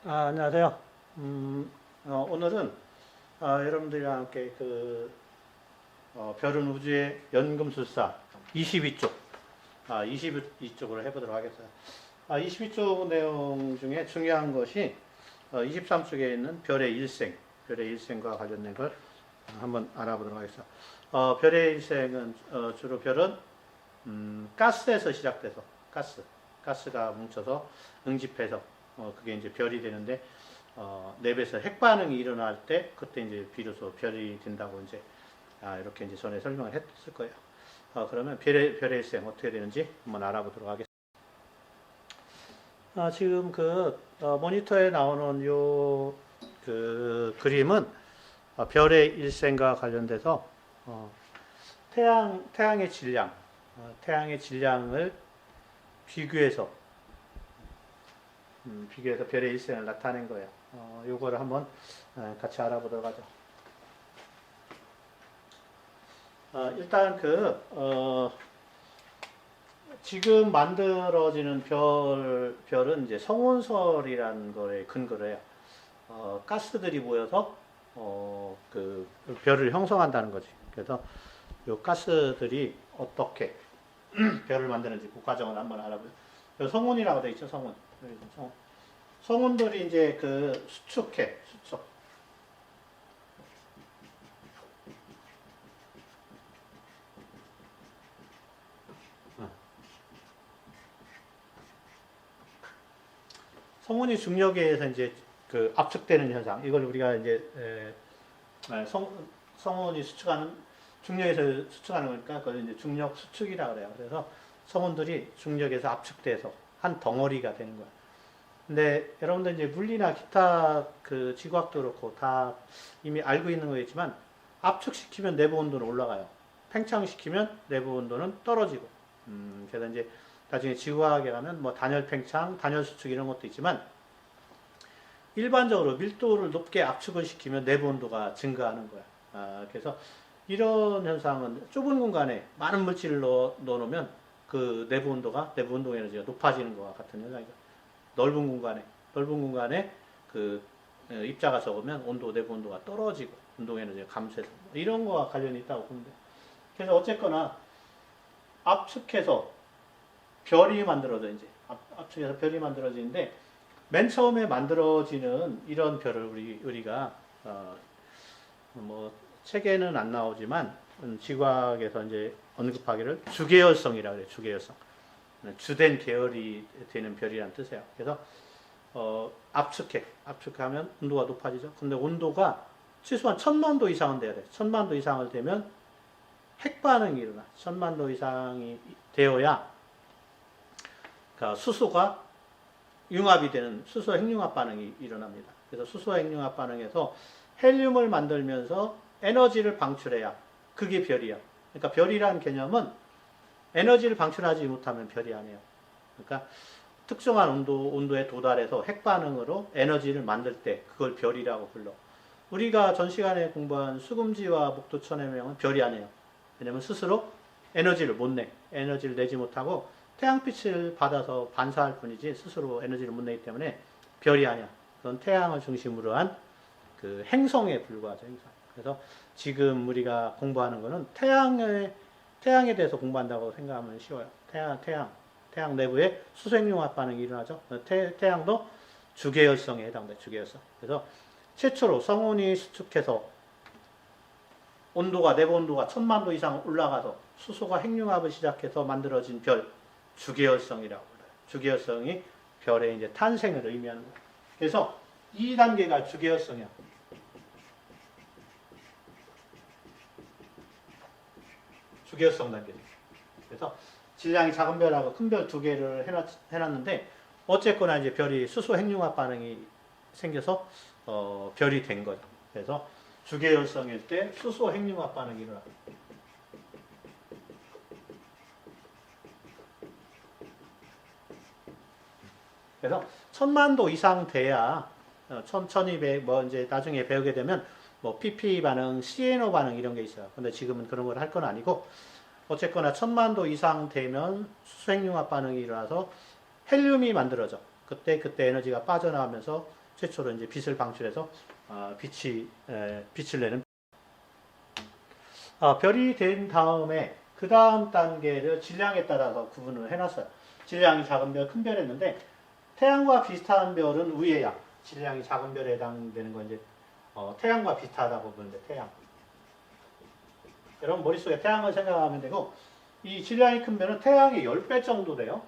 안녕하세요. 오늘은 여러분들이랑 함께 별은 우주의 연금술사 22쪽, 22쪽으로 해보도록 하겠습니다. 22쪽 내용 중에 중요한 것이 23쪽에 있는 별의 일생과 관련된 걸 한번 알아보도록 하겠습니다. 별의 일생은 주로 별은 가스에서 시작돼서 가스가 뭉쳐서 응집해서 그게 이제 별이 되는데 neb에서 핵 반응이 일어날 때 그때 이제 비로소 별이 된다고 이제 이렇게 이제 전에 설명을 했을 거예요. 그러면 별의 일생 어떻게 되는지 한번 알아보도록 하겠습니다. 지금 모니터에 나오는 요 그림은 별의 일생과 관련돼서 태양의 질량을 비교해서 별의 일생을 나타낸 거예요. 요거를 한번 같이 알아보도록 하죠. 일단 지금 만들어지는 별은 이제 성운설이라는 거에 근거를 해요. 가스들이 모여서 별을 형성한다는 거지. 그래서 요 가스들이 어떻게 별을 만드는지 그 과정을 한번 알아보죠. 성운이라고 되어 있죠, 성운. 성운들이 이제 수축. 성운이 중력에 의해서 이제 압축되는 현상. 이걸 우리가 이제 성운이 중력에서 수축하는 거니까 그걸 이제 중력 수축이라 그래요. 그래서 성운들이 중력에서 압축돼서 한 덩어리가 되는 거야. 근데 여러분들 이제 물리나 기타 지구학도 그렇고 다 이미 알고 있는 거겠지만 압축시키면 내부 온도는 올라가요. 팽창시키면 내부 온도는 떨어지고. 그래서 이제 나중에 지구과학에 가면 뭐 단열 팽창, 단열 수축 이런 것도 있지만 일반적으로 밀도를 높게 압축을 시키면 내부 온도가 증가하는 거야. 그래서 이런 현상은 좁은 공간에 많은 물질을 넣어놓으면 내부 운동 에너지가 높아지는 것과 같은 현상이죠. 넓은 공간에 입자가 적으면 내부 온도가 떨어지고 운동 에너지가 감소해서 이런 거와 관련이 있다고 보면 돼. 그래서 어쨌거나 압축해서 별이 만들어져 이제 압축해서 별이 만들어지는데 맨 처음에 만들어지는 이런 별을 우리가 뭐 책에는 안 나오지만 지구학에서 이제 언급하기를 주계열성이라 그래요. 주계열성. 주된 계열이 되는 별이란 뜻이에요. 그래서 압축하면 온도가 높아지죠. 근데 온도가 최소한 1000만 도 이상은 돼야 돼. 1000만 도 이상을 되면 핵 반응이 일어나. 1000만 도 이상이 되어야 수소가 융합이 되는 수소 핵융합 반응이 일어납니다. 그래서 수소 핵융합 반응에서 헬륨을 만들면서 에너지를 방출해야 그게 별이야. 그러니까 별이라는 개념은 에너지를 방출하지 못하면 별이 아니에요. 그러니까 특정한 온도에 도달해서 핵 반응으로 에너지를 만들 때 그걸 별이라고 불러. 우리가 전 시간에 공부한 수금지와 목도천해명은 별이 아니에요. 왜냐면 스스로 에너지를 못 내. 에너지를 내지 못하고 태양빛을 받아서 반사할 뿐이지 스스로 에너지를 못 내기 때문에 별이 아니야. 그건 태양을 중심으로 한 행성에 불과하죠. 행성. 그래서 지금 우리가 공부하는 거는 태양에 대해서 공부한다고 생각하면 쉬워요. 태양 내부에 수소핵융합 반응이 일어나죠. 태양도 주계열성에 해당돼. 주계열성. 그래서 최초로 성운이 수축해서 내부 온도가 1000만 도 이상 올라가서 수소가 핵융합을 시작해서 만들어진 별, 주계열성이라고 불러요. 주계열성이 별의 이제 탄생을 의미하는 거예요. 그래서 2단계가 주계열성이야. 주계열성 단계. 그래서 질량이 작은 별하고 큰 별 두 개를 해놨는데 어쨌거나 이제 별이 수소 핵융합 반응이 생겨서 별이 된 거죠. 그래서 주계열성일 때 수소 핵융합 반응이 일어나. 그래서 1000만 도 이상 돼야 1200 뭐 이제 나중에 배우게 되면 뭐 PP 반응, CNO 반응 이런 게 있어요. 근데 지금은 그런 걸 할 건 아니고 어쨌거나 1000만 도 이상 되면 수소핵융합 반응이 일어나서 헬륨이 만들어져. 그때 에너지가 빠져나가면서 최초로 이제 빛을 방출해서 빛을 내는 별이 된 다음에 그 다음 단계를 질량에 따라서 구분을 해놨어요. 질량이 작은 별, 큰 별 했는데 태양과 비슷한 별은 위에야. 질량이 작은 별에 해당되는 건 이제 태양과 비슷하다고 보는데 태양. 여러분 머릿속에 태양을 생각하면 되고 이 질량이 큰 별은 태양의 10배 정도 돼요.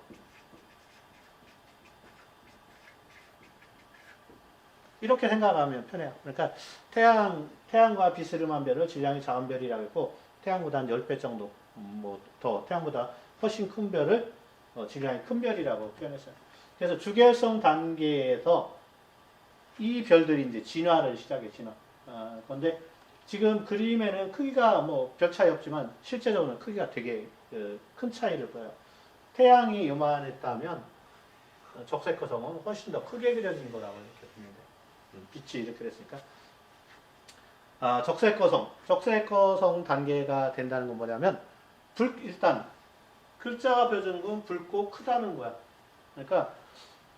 이렇게 생각하면 편해요. 그러니까 태양과 비스름한 별을 질량이 작은 별이라고 했고 태양보다 한 10배 정도 태양보다 훨씬 큰 별을 질량이 큰 별이라고 표현했어요. 그래서 주계성 단계에서 이 별들이 이제 진화를 시작해 진화. 그런데 지금 그림에는 크기가 별 차이 없지만 실제적으로는 크기가 되게 큰 차이를 보여요. 태양이 요만했다면 적색거성은 훨씬 더 크게 그려진 거라고 이렇게 보면 돼요. 빛이 이렇게 됐으니까. 적색거성 단계가 된다는 건 뭐냐면 일단 글자가 보여주는 건 붉고 크다는 거야. 그러니까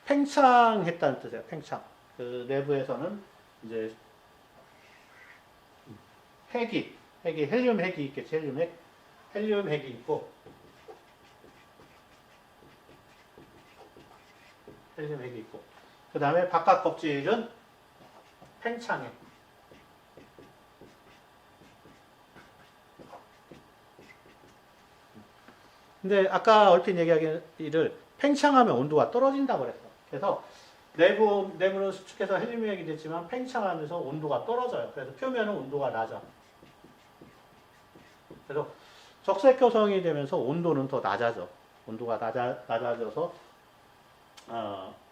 팽창했다는 뜻이에요. 팽창. 그 내부에서는 이제 헬륨 핵이 있겠지. 헬륨 핵이 있고 그 다음에 바깥 껍질은 팽창해. 근데 아까 얼핏 얘기하기를 팽창하면 온도가 떨어진다고 그랬어. 그래서 내부는 수축해서 헬륨액이 됐지만 팽창하면서 온도가 떨어져요. 그래서 표면은 온도가 낮아. 그래서 적색거성이 되면서 온도는 더 낮아져. 온도가 낮아져서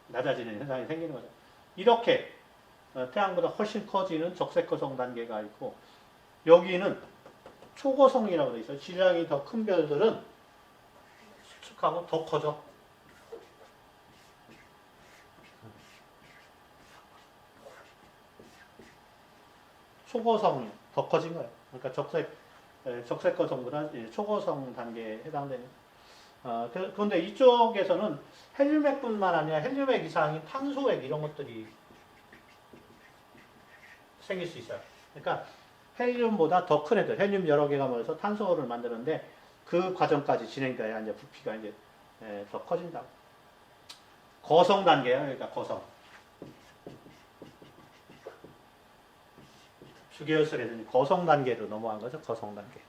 낮아지는 현상이 생기는 거죠. 이렇게 태양보다 훨씬 커지는 적색거성 단계가 있고 여기는 초거성이라고 되어 있어요. 질량이 더 큰 별들은 수축하고 더 커져. 초거성이 더 커진 거예요. 그러니까 적색거성보다 초거성 단계에 해당되는. 그런데 이쪽에서는 헬륨액뿐만 아니라 헬륨액 이상인 탄소액 이런 것들이 생길 수 있어요. 그러니까 헬륨보다 더 큰 애들, 헬륨 여러 개가 모여서 탄소를 만드는데 그 과정까지 진행돼야 이제 부피가 이제 더 커진다. 거성 단계예요. 그러니까 거성. 주계열설에서는 거성 단계로 넘어간 거죠. 거성 단계.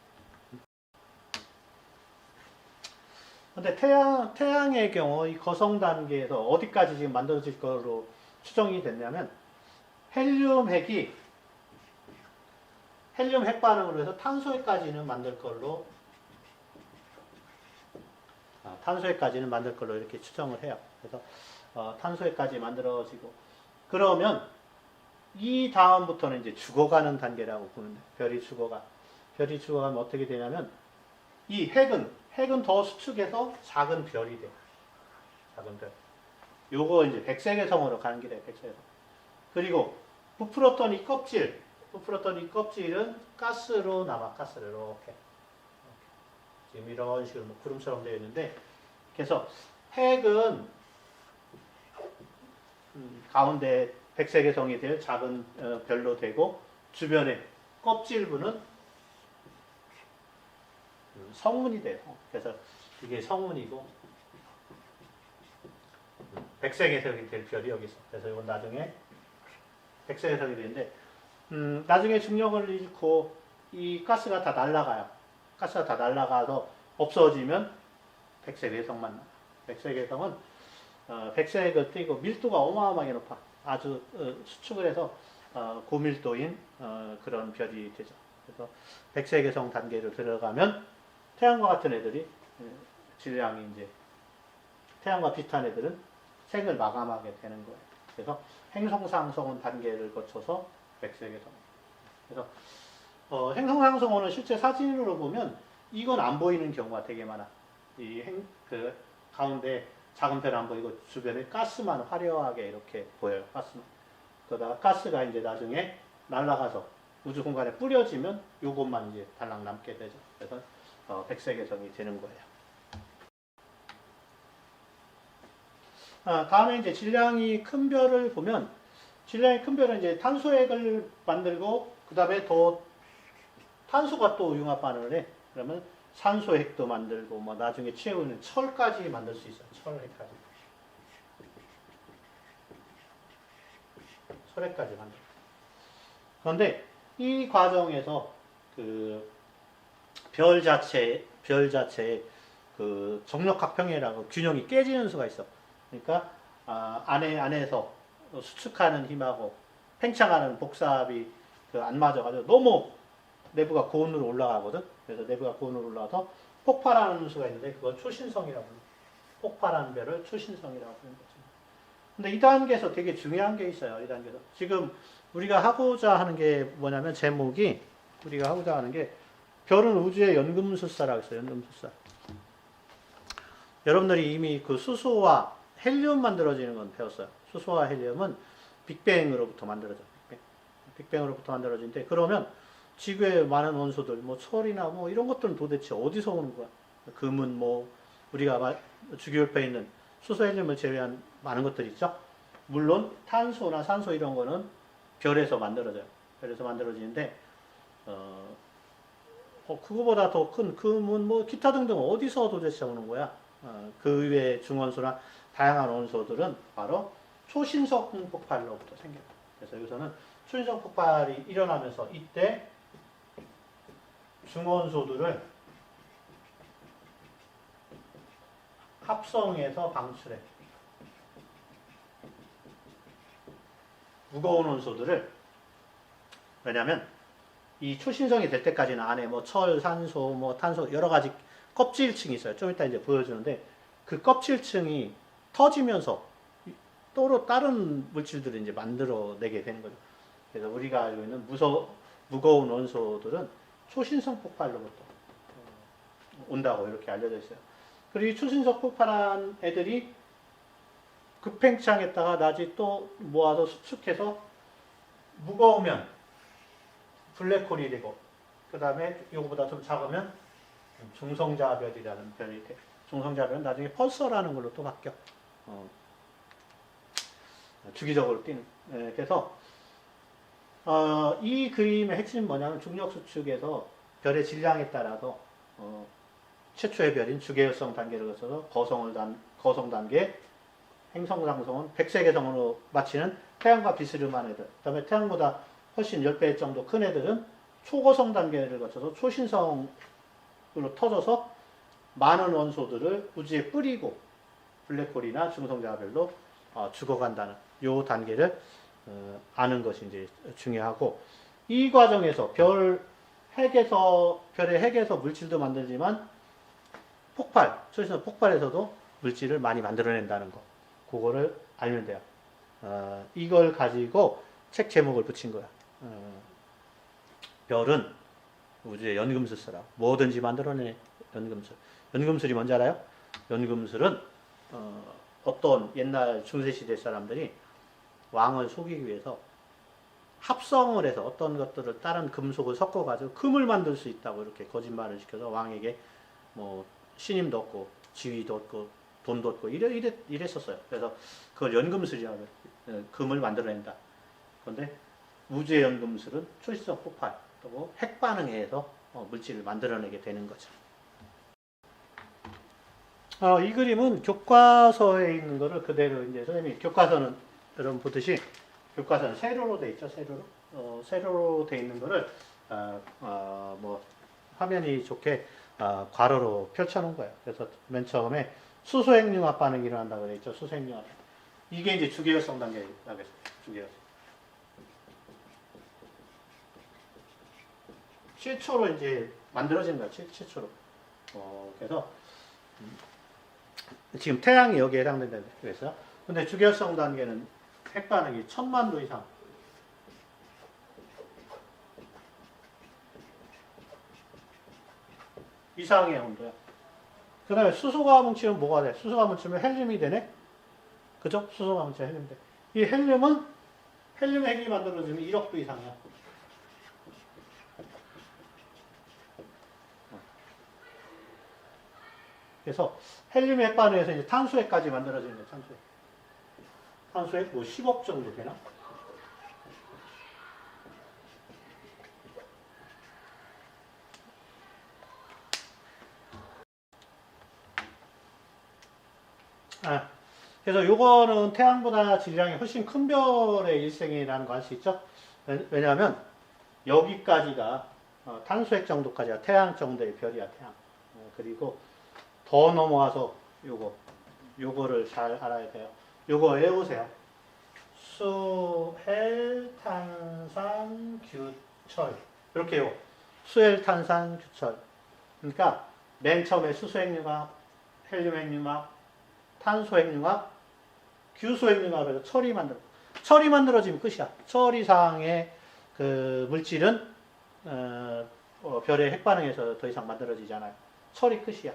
근데 태양의 경우 이 거성 단계에서 어디까지 지금 만들어질 거로 추정이 됐냐면 헬륨 핵 반응으로 해서 탄소핵까지는 만들 걸로 이렇게 추정을 해요. 그래서 탄소핵까지 만들어지고 그러면 이 다음부터는 이제 죽어가는 단계라고 보면 돼요. 별이 죽어가면 어떻게 되냐면 이 핵은 더 수축해서 작은 별이 돼요. 작은 별. 요거 이제 백색외성으로 가는 길이에요. 백색외성. 그리고 부풀었던 이 껍질은 가스로 남아. 가스로 이렇게. 지금 이런 식으로 구름처럼 되어 있는데 그래서 핵은 가운데 백색외성이 될 작은 별로 되고 주변에 껍질부는 성운이 돼요. 그래서 이게 성운이고 백색외성이 될 별이 여기 있어. 그래서 이건 나중에 백색외성이 되는데 나중에 중력을 잃고 이 가스가 다 날아가요. 가스가 다 날아가서 없어지면 백색외성만 나요. 백색외성은 백색을 띄고 밀도가 어마어마하게 높아. 아주 수축을 해서 고밀도인 그런 별이 되죠. 그래서 백색외성 단계로 들어가면 태양과 같은 애들이 질량이 이제 태양과 비슷한 애들은 생을 마감하게 되는 거예요. 그래서 행성상성원 단계를 거쳐서 백색외성. 그래서 행성상성원은 실제 사진으로 보면 이건 안 보이는 경우가 되게 많아. 그 가운데 작은 별 안 보이고 주변에 가스만 화려하게 이렇게 보여요. 가스만. 그러다가 가스가 이제 나중에 날아가서 우주 공간에 뿌려지면 요것만 이제 달랑 남게 되죠. 그래서 백색외성이 되는 거예요. 다음에 이제 질량이 큰 별을 보면 질량이 큰 별은 이제 탄소핵을 만들고 그 다음에 더 탄소가 또 융합 반응을 해. 그러면 산소핵도 만들고 뭐 나중에 채우는 철까지 만들 수 있어요. 철핵까지. 철핵까지 만들. 그런데 이 과정에서 그 별 자체의 그 정력학평해라고 균형이 깨지는 수가 있어. 그러니까 안에서 수축하는 힘하고 팽창하는 복삽이 그 안 맞아가지고 너무 내부가 고온으로 올라가거든. 그래서 내부가 고온으로 올라가서 폭발하는 수가 있는데 그걸 초신성이라고 해요. 폭발하는 별을 초신성이라고 하는 거죠. 근데 이 단계에서 되게 중요한 게 있어요. 이 단계에서 지금 우리가 하고자 하는 게 뭐냐면 제목이 우리가 하고자 하는 게 별은 우주의 연금술사라고 했어요. 연금술사. 여러분들이 이미 그 수소와 헬륨 만들어지는 건 배웠어요. 수소와 헬륨은 빅뱅으로부터 만들어져. 빅뱅으로부터 만들어지는데 그러면 지구에 많은 원소들, 뭐 철이나 뭐 이런 것들은 도대체 어디서 오는 거야? 금은 뭐 우리가 주기율표에 있는 수소, 헬륨을 제외한 많은 것들이 있죠. 물론 탄소나 산소 이런 거는 별에서 만들어져요. 별에서 만들어지는데 그거보다 더 큰 금은 뭐 기타 등등 어디서 도대체 오는 거야? 그 외의 중원소나 다양한 원소들은 바로 초신성 폭발로부터 생겨요. 그래서 여기서는 초신성 폭발이 일어나면서 이때 중원소들을 합성해서 방출해. 무거운 원소들을 왜냐하면 이 초신성이 될 때까지는 안에 뭐 철, 산소, 뭐 탄소 여러 가지 껍질층이 있어요. 좀 이따 이제 보여주는데 그 껍질층이 터지면서 또 다른 물질들을 이제 만들어내게 되는 거죠. 그래서 우리가 알고 있는 무거운 원소들은 초신성 폭발로부터 온다고 이렇게 알려져 있어요. 그리고 이 초신성 폭발한 애들이 급팽창했다가 나중에 또 모아서 수축해서 무거우면 블랙홀이 되고 그 다음에 이거보다 좀 작으면 중성자별이라는 별이 돼. 중성자별은 나중에 펄서라는 걸로 또 바뀌어. 주기적으로 뛰는. 그래서 이 그림의 핵심은 뭐냐면 중력수축에서 별의 질량에 따라서 최초의 별인 주계열성 단계를 거쳐서 거성 단계, 행성상성은 백색해성으로 마치는 태양과 비스름한 애들. 그 다음에 태양보다 훨씬 10배 정도 큰 애들은 초거성 단계를 거쳐서 초신성으로 터져서 많은 원소들을 우주에 뿌리고 블랙홀이나 중성자별로 죽어간다는 이 단계를 아는 것이 이제 중요하고 이 과정에서 별의 핵에서 물질도 만들지만 초신성 폭발에서도 물질을 많이 만들어낸다는 거. 그거를 알면 돼요. 이걸 가지고 책 제목을 붙인 거야. 별은 우주의 연금술사라. 뭐든지 만들어내 연금술. 연금술이 뭔지 알아요? 연금술은 어떤 옛날 중세시대 사람들이 왕을 속이기 위해서 합성을 해서 어떤 것들을 다른 금속을 섞어가지고 금을 만들 수 있다고 이렇게 거짓말을 시켜서 왕에게 뭐 신임도 얻고 지위도 얻고 돈도 얻고 이랬었어요. 그래서 그걸 연금술이라고 해요. 금을 만들어낸다. 그런데 우주의 연금술은 초신성 폭발 또 핵 반응해서 물질을 만들어내게 되는 거죠. 이 그림은 교과서에 있는 거를 그대로 이제 선생님이 교과서는 여러분 보듯이 교과서는 세로로 돼 있죠. 세로로 돼 있는 거를 뭐 화면이 좋게 괄호로 펼쳐놓은 거예요. 그래서 맨 처음에 수소핵융합 반응이 일어난다고 돼 있죠. 수소핵융합. 이게 이제 주계열성 단계라고 했어요. 주계열성. 최초로 이제 만들어진 거야. 최초로. 그래서 지금 태양이 여기에 해당된다고 그랬어요. 근데 주계열성 단계는 핵 반응이 1000만 도 이상. 이상의 온도야. 그 다음에 수소가 뭉치면 뭐가 돼? 수소가 뭉치면 헬륨이 되네? 그죠? 수소가 뭉치면 헬륨이 돼. 이 헬륨의 핵이 만들어지면 1억 도 이상이야. 그래서 헬륨의 핵 반응에서 이제 탄소핵까지 만들어지는 거예요. 탄소핵 뭐 10억 정도 되나? 그래서 요거는 태양보다 질량이 훨씬 큰 별의 일생이라는 거 알 수 있죠? 왜냐하면 여기까지가 탄소핵 정도까지가 태양 정도의 별이야, 태양. 그리고 더 넘어와서 요거를 잘 알아야 돼요. 요거 외우세요. 수헬탄산규철. 이렇게요. 수헬탄산규철. 그러니까 맨 처음에 수소핵융합, 헬륨핵융합, 탄소핵융합, 규소핵융합에서 철이 만들어지면 끝이야. 철 이상의 그 물질은 별의 핵반응에서 더 이상 만들어지지 않아요. 철이 끝이야.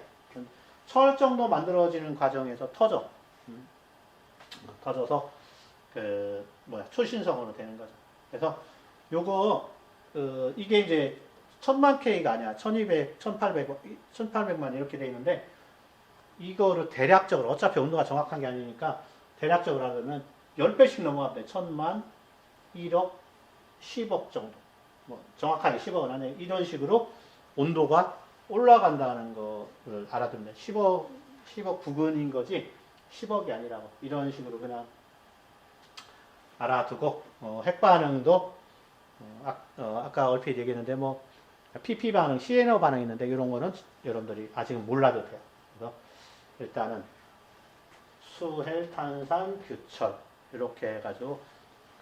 철 정도 만들어지는 과정에서 터져서 초신성으로 되는 거죠. 그래서 요거 이게 이제 1000만 K가 아니야. 1200, 1800만 이렇게 돼 있는데 이거를 대략적으로 어차피 온도가 정확한 게 아니니까 대략적으로 하면 10배씩 넘어가면 돼. 1000만, 1억, 10억 정도. 뭐 정확하게 10억은 아니에요. 이런 식으로 온도가 올라간다는 거를 알아두면 돼. 10억 부근인 거지 10억이 아니라고. 이런 식으로 그냥 알아두고 핵반응도 아까 얼핏 얘기했는데 뭐 PP 반응, CNO 반응 있는데 이런 거는 여러분들이 아직은 몰라도 돼요. 그래서 일단은 수헬탄산규철 이렇게 해가지고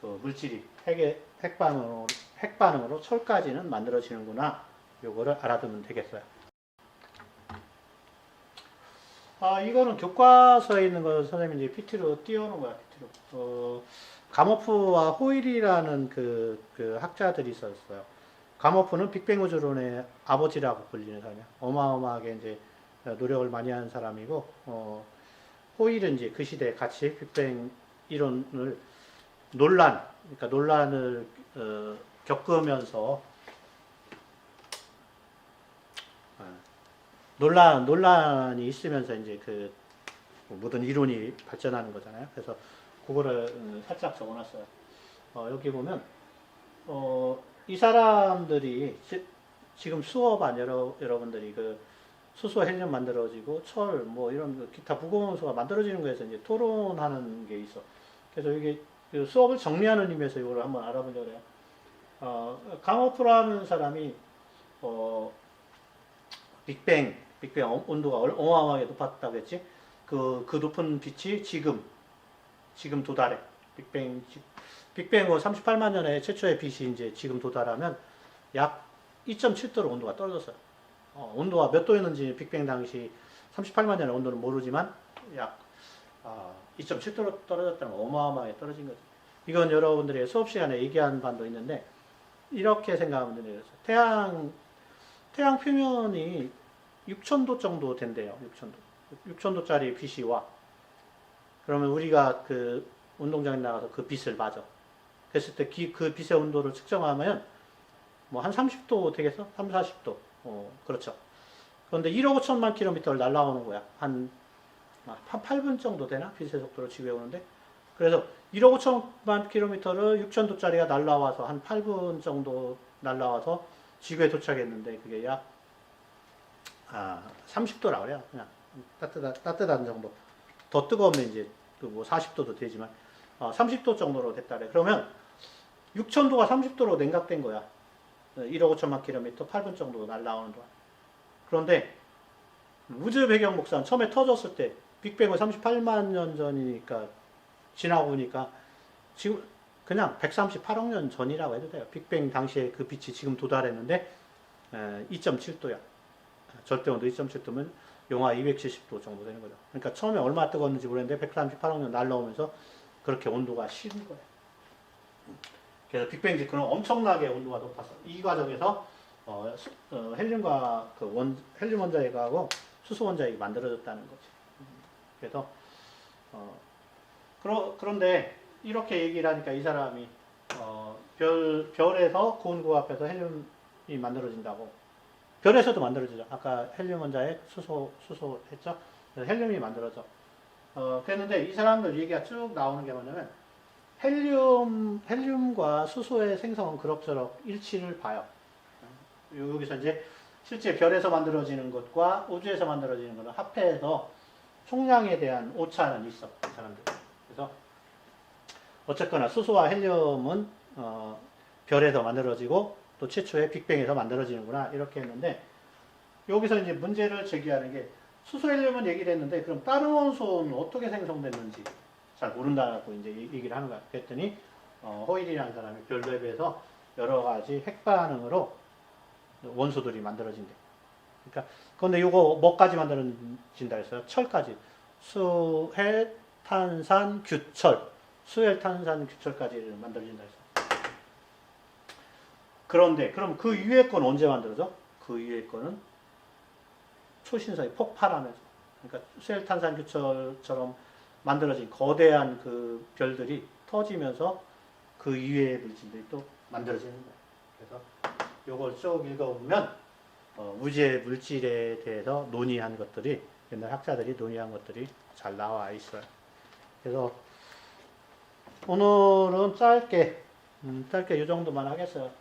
그 물질이 핵반응으로 철까지는 만들어지는구나. 요거를 알아두면 되겠어요. 이거는 교과서에 있는 거 선생님이 이제 PT로 띄워놓은 거야, PT로. 가모프와 호일이라는 그 학자들이 있었어요. 가모프는 빅뱅 우주론의 아버지라고 불리는 사람이야. 어마어마하게 이제 노력을 많이 한 사람이고, 호일은 이제 그 시대에 같이 빅뱅 이론을 그러니까 논란을 겪으면서 논란이 있으면서 이제 그 모든 이론이 발전하는 거잖아요. 그래서 그거를 살짝 적어놨어요. 여기 보면 이 사람들이 지금 수어반 여러분들이 그 수소 헬륨 만들어지고 철 뭐 이런 그 기타 무거운 원소가 만들어지는 거에서 이제 토론하는 게 있어. 그래서 이게 그 수업을 정리하는 의미에서 이걸 한번 알아보려고 해요. 강호프라는 사람이 빅뱅 온도가 어마어마하게 높았다고 했지. 그 높은 빛이 지금 도달해. 빅뱅 38만 년에 최초의 빛이 이제 지금 도달하면 약 2.7도로 온도가 떨어졌어요. 온도가 몇 도였는지 빅뱅 당시 38만 년의 온도는 모르지만 약 2.7도로 떨어졌다는 건 어마어마하게 떨어진 거죠. 이건 여러분들이 수업 시간에 얘기한 바도 있는데 이렇게 생각하면 돼요. 태양 표면이 6,000도 정도 된대요. 6,000도짜리 빛이 와. 그러면 우리가 그 운동장에 나가서 그 빛을 맞아. 그랬을 때 그 빛의 온도를 측정하면 뭐 한 30도 되겠어? 3, 40도. 그렇죠. 그런데 1억 5천만 킬로미터를 날아오는 거야. 한 8분 정도 되나? 빛의 속도로 지구에 오는데. 그래서 1억 5천만 킬로미터를 6,000도짜리가 날아와서 한 8분 정도 날아와서 지구에 도착했는데 그게 약 30도라 그래요. 그냥 따뜻한 정도. 더 뜨거우면 이제 뭐 40도도 되지만 30도 정도로 됐다 그래. 그러면 6,000도가 30도로 냉각된 거야. 1억 5천만 킬로미터 8분 정도 날아오는 동안. 그런데 우주 배경 복사는 처음에 터졌을 때 빅뱅은 38만 년 전이니까 지나고 보니까 지금 그냥 138억 년 전이라고 해도 돼요. 빅뱅 당시에 그 빛이 지금 도달했는데 2.7도야. 절대온도 2.7도면 영하 270도 정도 되는 거죠. 그러니까 처음에 얼마 뜨거웠는지 모르겠는데 138억 년 날라오면서 그렇게 온도가 식은 거예요. 그래서 빅뱅 직후는 엄청나게 온도가 높았어. 이 과정에서 헬륨과 헬륨 원자핵하고 수소 원자핵이 만들어졌다는 거지. 그래서 그런데 이렇게 얘기를 하니까 이 사람이 별에서 고온고압에서 헬륨이 만들어진다고. 별에서도 만들어지죠. 아까 헬륨 원자핵 수소 했죠. 헬륨이 만들어져. 그랬는데 이 사람들 얘기가 쭉 나오는 게 뭐냐면 헬륨과 수소의 생성은 그럭저럭 일치를 봐요. 여기서 이제 실제 별에서 만들어지는 것과 우주에서 만들어지는 것을 합해서 총량에 대한 오차는 있어, 이 사람들. 그래서 어쨌거나 수소와 헬륨은 별에서 만들어지고 또 최초의 빅뱅에서 만들어지는구나 이렇게 했는데, 여기서 이제 문제를 제기하는 게, 수소 헬륨은 얘기를 했는데 그럼 다른 원소는 어떻게 생성됐는지 잘 모른다고 이제 얘기를 하는 거야. 그랬더니 호일이라는 사람이 별내부에서 여러 가지 핵 반응으로 원소들이 만들어진대. 그러니까 그런데 이거 뭐까지 만들어진다 했어요? 철까지. 수헬 탄산 규철, 수헬 탄산 규철까지 만들어진다 했어요. 그런데 그럼 그 위에 건 언제 만들어져? 그 위에 거는 초신성이 폭발하면서, 그러니까 수헬 탄산 규철처럼 만들어진 거대한 그 별들이 터지면서 그 위에 물질들이 또 만들어지는 거예요. 그래서 이걸 쭉 읽어보면 우주의 물질에 대해서 논의한 것들이, 옛날 학자들이 논의한 것들이 잘 나와 있어요. 그래서 오늘은 짧게 이 정도만 하겠어요.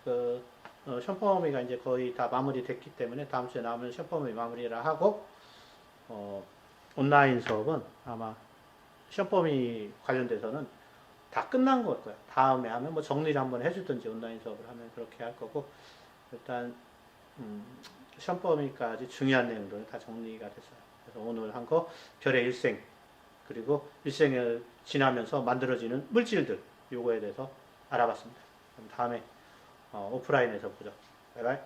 션퍼미가 이제 거의 다 마무리됐기 때문에 다음 주에 나오면 션퍼미 마무리를 하고, 온라인 수업은 아마 션퍼미 관련돼서는 다 끝난 걸 거야. 다음에 하면 뭐 정리를 한번 해주든지 온라인 수업을 하면 그렇게 할 거고, 일단 션퍼미까지 중요한 내용들은 다 정리가 됐어요. 그래서 오늘 한 거 별의 일생, 그리고 일생을 지나면서 만들어지는 물질들, 요거에 대해서 알아봤습니다. 그럼 다음에 오프라인에서 보죠. 바이바이.